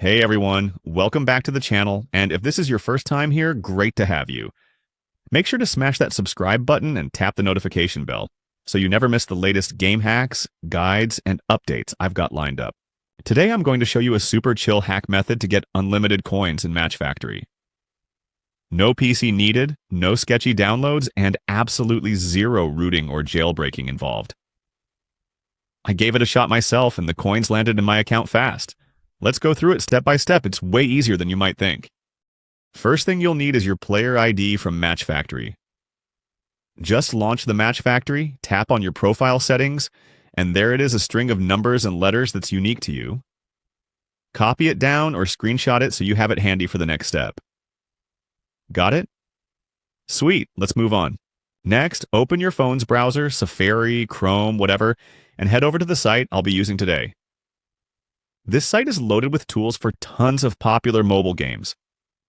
Hey everyone, welcome back to the channel, and if this is your first time here, great to have you. Make sure to smash that subscribe button and tap the notification bell, so you never miss the latest game hacks, guides, and updates I've got lined up. Today I'm going to show you a super chill hack method to get unlimited coins in Match Factory. No PC needed, no sketchy downloads, and absolutely zero rooting or jailbreaking involved. I gave it a shot myself and the coins landed in my account fast. Let's go through it step by step. It's way easier than you might think. First thing you'll need is your player ID from Match Factory. Just launch the Match Factory, tap on your profile settings, and there it is, a string of numbers and letters that's unique to you. Copy it down or screenshot it so you have it handy for the next step. Got it? Sweet, let's move on. Next, open your phone's browser, Safari, Chrome, whatever, and head over to the site I'll be using today. This site is loaded with tools for tons of popular mobile games.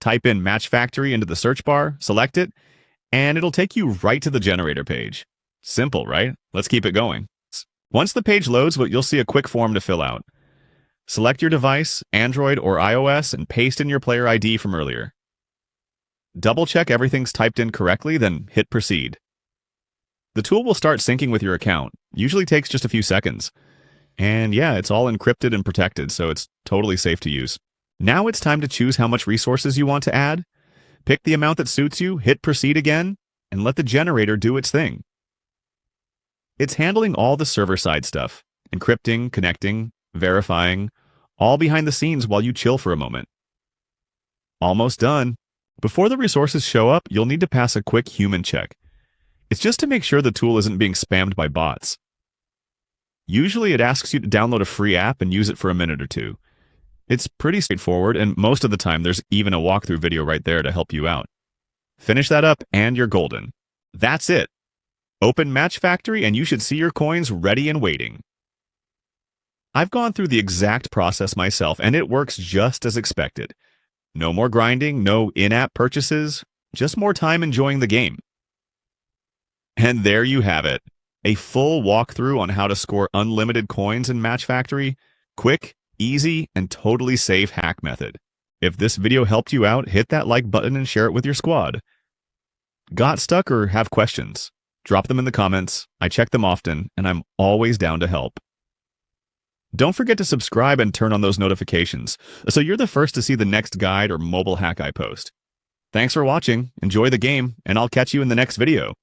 Type in Match Factory into the search bar, select it, and it'll take you right to the generator page. Simple, right? Let's keep it going. Once the page loads, you'll see a quick form to fill out. Select your device, Android or iOS, and paste in your player ID from earlier. Double-check everything's typed in correctly, then hit proceed. The tool will start syncing with your account. Usually takes just a few seconds. And yeah, it's all encrypted and protected, so it's totally safe to use. Now it's time to choose how much resources you want to add. Pick the amount that suits you, hit proceed again, and let the generator do its thing. It's handling all the server-side stuff, encrypting, connecting, verifying, all behind the scenes while you chill for a moment. Almost done. Before the resources show up, you'll need to pass a quick human check. It's just to make sure the tool isn't being spammed by bots. Usually it asks you to download a free app and use it for a minute or two. It's pretty straightforward, and most of the time there's even a walkthrough video right there to help you out. Finish that up and you're golden. That's it. Open Match Factory and you should see your coins ready and waiting. I've gone through the exact process myself and it works just as expected. No more grinding, no in-app purchases, just more time enjoying the game. And there you have it. A full walkthrough on how to score unlimited coins in Match Factory. Quick, easy, and totally safe hack method. If this video helped you out, hit that like button and share it with your squad. Got stuck or have questions? Drop them in the comments. I check them often, and I'm always down to help. Don't forget to subscribe and turn on those notifications, so you're the first to see the next guide or mobile hack I post. Thanks for watching, enjoy the game, and I'll catch you in the next video.